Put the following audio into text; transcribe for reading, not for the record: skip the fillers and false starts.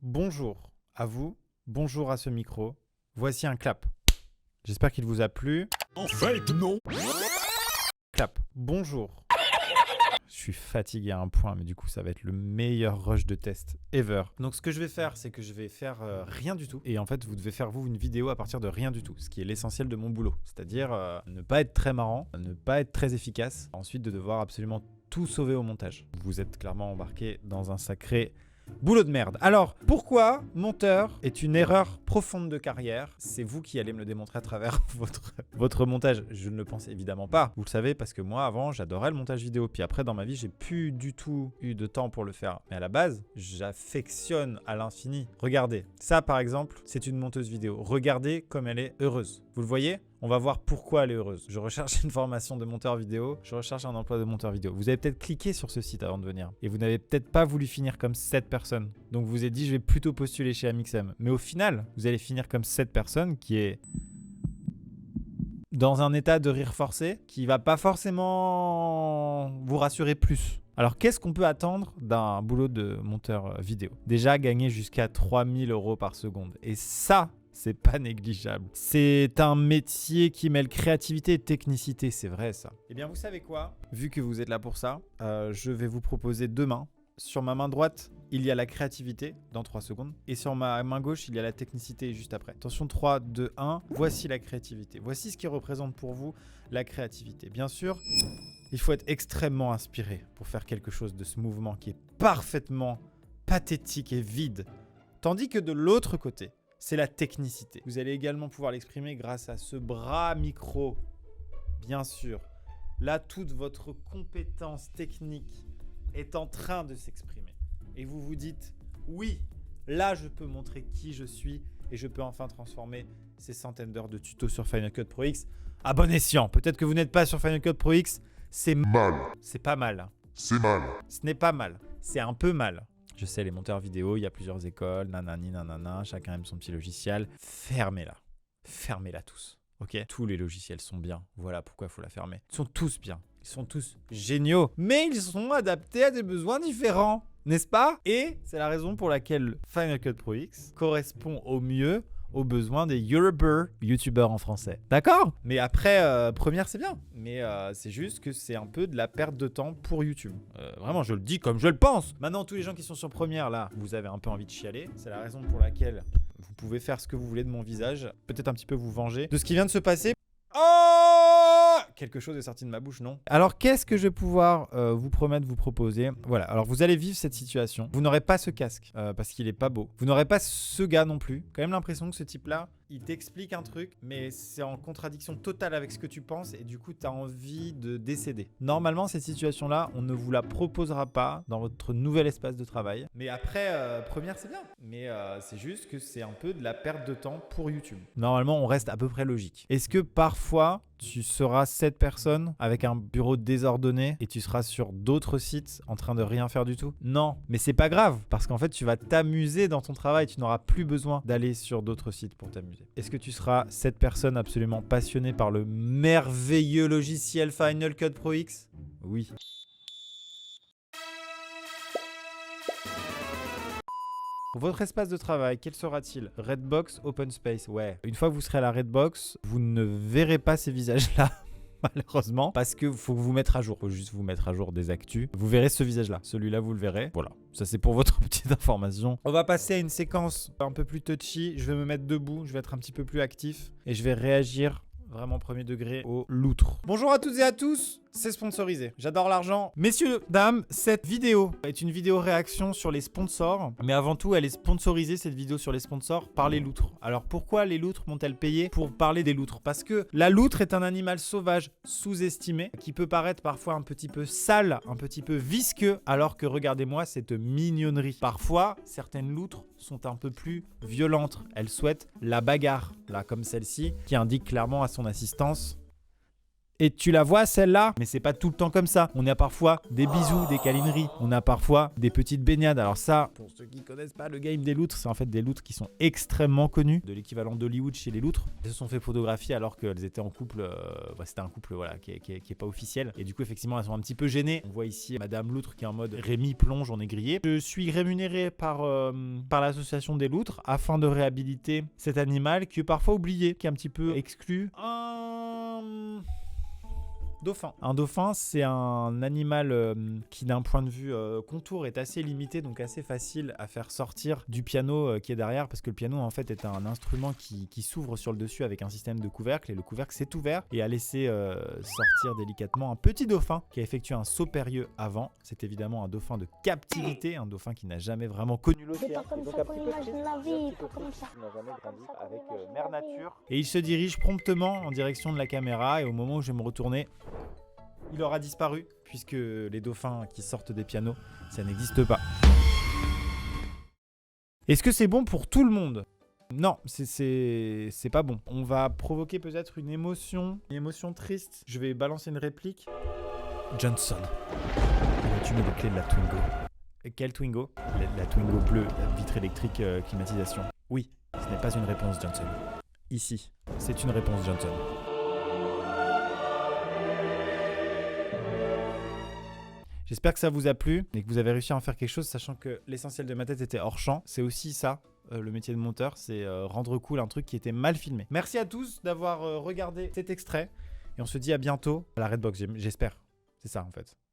bonjour à vous, bonjour à ce micro. Voici un clap. J'espère qu'il vous a plu. En fait, non. Clap. Bonjour. Je suis fatigué à un point, mais du coup, ça va être le meilleur rush de test ever. Donc, ce que je vais faire, c'est que je vais faire rien du tout. Et en fait, vous devez faire, vous, une vidéo à partir de rien du tout. Ce qui est l'essentiel de mon boulot. C'est-à-dire ne pas être très marrant, ne pas être très efficace. Ensuite, de devoir absolument tout sauver au montage. Vous êtes clairement embarqué dans un sacré boulot de merde. Alors, pourquoi monteur est une erreur profonde de carrière? C'est vous qui allez me le démontrer à travers votre montage. Je ne le pense évidemment pas. Vous le savez parce que moi, avant, j'adorais le montage vidéo. Puis après, dans ma vie, j'ai plus du tout eu de temps pour le faire. Mais à la base, j'affectionne à l'infini. Regardez, ça par exemple, c'est une monteuse vidéo. Regardez comme elle est heureuse. Vous le voyez? On va voir pourquoi elle est heureuse. Je recherche une formation de monteur vidéo. Je recherche un emploi de monteur vidéo. Vous avez peut-être cliqué sur ce site avant de venir. Et vous n'avez peut-être pas voulu finir comme cette personne. Donc vous vous êtes dit, je vais plutôt postuler chez Amixem. Mais au final, vous allez finir comme cette personne qui est dans un état de rire forcé qui va pas forcément vous rassurer plus. Alors, qu'est-ce qu'on peut attendre d'un boulot de monteur vidéo? Déjà, gagner jusqu'à 3000 € par seconde. Et ça, c'est pas négligeable. C'est un métier qui mêle créativité et technicité, c'est vrai ça. Eh bien, vous savez quoi? Vu que vous êtes là pour ça, je vais vous proposer deux mains. Sur ma main droite, il y a la créativité dans 3 secondes. Et sur ma main gauche, il y a la technicité juste après. Attention, 3, 2, 1. Voici la créativité. Voici ce qui représente pour vous la créativité. Bien sûr, il faut être extrêmement inspiré pour faire quelque chose de ce mouvement qui est parfaitement pathétique et vide. Tandis que de l'autre côté, c'est la technicité. Vous allez également pouvoir l'exprimer grâce à ce bras micro. Bien sûr, là, toute votre compétence technique est en train de s'exprimer. Et vous vous dites, oui, là, je peux montrer qui je suis et je peux enfin transformer ces centaines d'heures de tutos sur Final Cut Pro X à bon escient. Peut-être que vous n'êtes pas sur Final Cut Pro X, c'est mal. C'est pas mal. C'est mal. Ce n'est pas mal. C'est un peu mal. Je sais, les monteurs vidéo, il y a plusieurs écoles, nanani, nanana, chacun aime son petit logiciel. Fermez-la. Fermez-la tous. Ok? Tous les logiciels sont bien. Voilà pourquoi il faut la fermer. Ils sont tous bien. Ils sont tous géniaux. Mais ils sont adaptés à des besoins différents. N'est-ce pas? Et c'est la raison pour laquelle Final Cut Pro X correspond au mieux aux besoins des YouTubers en français. D'accord? Mais après, Première, c'est bien. Mais c'est juste que c'est un peu de la perte de temps pour YouTube. Vraiment, je le dis comme je le pense. Maintenant, tous les gens qui sont sur Première, là, vous avez un peu envie de chialer. C'est la raison pour laquelle vous pouvez faire ce que vous voulez de mon visage. Peut-être un petit peu vous venger de ce qui vient de se passer. Oh! Quelque chose est sorti de ma bouche, non? Alors, qu'est-ce que je vais pouvoir vous promettre, vous proposer? Voilà, alors vous allez vivre cette situation. Vous n'aurez pas ce casque parce qu'il est pas beau. Vous n'aurez pas ce gars non plus. Quand même l'impression que ce type-là, il t'explique un truc, mais c'est en contradiction totale avec ce que tu penses et du coup, tu as envie de décéder. Normalement, cette situation-là, on ne vous la proposera pas dans votre nouvel espace de travail. Mais après, Première, c'est bien. Mais c'est juste que c'est un peu de la perte de temps pour YouTube. Normalement, on reste à peu près logique. Est-ce que parfois, tu seras cette personne avec un bureau désordonné et tu seras sur d'autres sites en train de rien faire du tout? Non, mais c'est pas grave parce qu'en fait, tu vas t'amuser dans ton travail. Tu n'auras plus besoin d'aller sur d'autres sites pour t'amuser. Est-ce que tu seras cette personne absolument passionnée par le merveilleux logiciel Final Cut Pro X? Oui. Pour votre espace de travail, quel sera-t-il? Redbox, Open Space, ouais. Une fois que vous serez à la Redbox, vous ne verrez pas ces visages-là. Malheureusement, parce qu'il faut vous mettre à jour. Il faut juste vous mettre à jour des actus. Vous verrez ce visage-là. Celui-là, vous le verrez. Voilà. Ça, c'est pour votre petite information. On va passer à une séquence un peu plus touchy. Je vais me mettre debout. Je vais être un petit peu plus actif. Et je vais réagir vraiment premier degré au loutre. Bonjour à toutes et à tous. C'est sponsorisé. J'adore l'argent. Messieurs, dames, cette vidéo est une vidéo réaction sur les sponsors. Mais avant tout, elle est sponsorisée, cette vidéo sur les sponsors, par les loutres. Alors pourquoi les loutres m'ont-elles payé pour parler des loutres? Parce que la loutre est un animal sauvage sous-estimé qui peut paraître parfois un petit peu sale, un petit peu visqueux, alors que regardez-moi cette mignonnerie. Parfois, certaines loutres sont un peu plus violentes. Elles souhaitent la bagarre, là comme celle-ci, qui indique clairement à son assistance: Et tu la vois celle-là, mais c'est pas tout le temps comme ça. On a parfois des bisous, des câlineries, on a parfois des petites baignades. Alors ça, pour ceux qui connaissent pas le game des loutres, c'est en fait des loutres qui sont extrêmement connues, de l'équivalent d'Hollywood chez les loutres. Elles se sont fait photographier alors qu'elles étaient en couple, c'était un couple voilà, qui est pas officiel. Et du coup, effectivement, elles sont un petit peu gênées. On voit ici Madame Loutre qui est en mode Rémi plonge, on est grillé. Je suis rémunéré par l'association des loutres afin de réhabiliter cet animal qui est parfois oublié, qui est un petit peu exclu. Dauphin. Un dauphin, c'est un animal qui, d'un point de vue contour, est assez limité, donc assez facile à faire sortir du piano qui est derrière, parce que le piano, en fait, est un instrument qui s'ouvre sur le dessus avec un système de couvercle, et le couvercle s'est ouvert et a laissé sortir délicatement un petit dauphin qui a effectué un saut périlleux avant. C'est évidemment un dauphin de captivité, un dauphin qui n'a jamais vraiment connu l'océan. C'est pas comme ça qu'on imagine la vie, pas comme ça. Il n'a jamais grandi avec mère nature. Et il se dirige promptement en direction de la caméra, et au moment où je vais me retourner, il aura disparu, puisque les dauphins qui sortent des pianos, ça n'existe pas. Est-ce que c'est bon pour tout le monde ? Non, c'est pas bon. On va provoquer peut-être une émotion triste. Je vais balancer une réplique. Johnson, tu mets les clés de la Twingo. Quelle Twingo ? La Twingo bleue, la vitre électrique climatisation. Oui, ce n'est pas une réponse, Johnson. Ici, c'est une réponse, Johnson. J'espère que ça vous a plu et que vous avez réussi à en faire quelque chose, sachant que l'essentiel de ma tête était hors champ. C'est aussi ça, le métier de monteur, c'est rendre cool un truc qui était mal filmé. Merci à tous d'avoir regardé cet extrait et on se dit à bientôt à la Redbox, j'espère. C'est ça en fait.